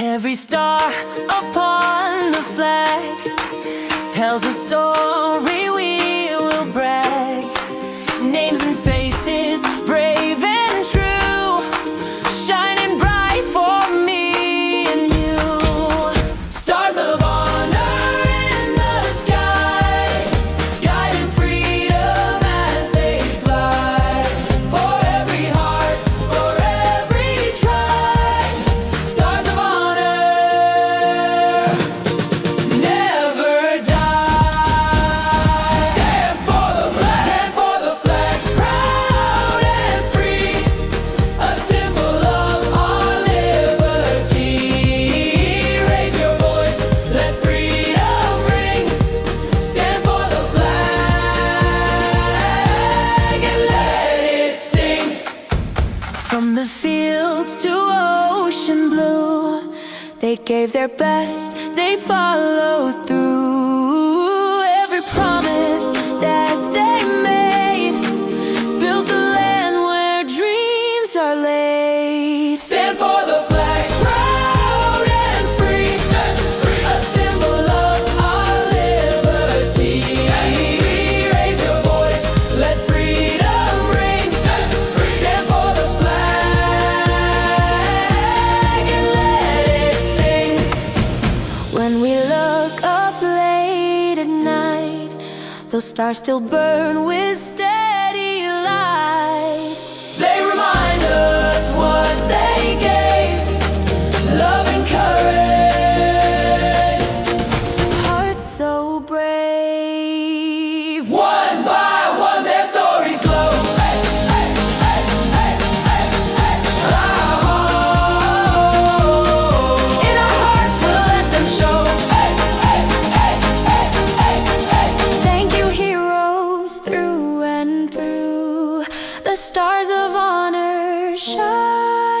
Every star upon the flag tells a story we will brag. Names and faces, brave and true, shining bright for me and you. Stars of honor in the sky, guiding freedom as they fly. For every heart, for every tribe, stars of honor never die. Stand for the flag, proud and free, a symbol of our liberty. Raise your voice, let freedom ring. Stand for the flag and let it sing. From the fields to ocean blue, they gave their best, they followed through. Every promise that they made built the land where dreams are laid. Stand for the flag, proud and free, a symbol of our liberty. Raise your voice, let freedom ring. Stand for the flag and let it sing. When we look up late at night, those stars still burn with steady light. They remind us what they gave, love and courage, hearts so brave. One by one their stories glow. In our hearts we'll let them show. Thank you, heroes, through and through. The stars of honor shine.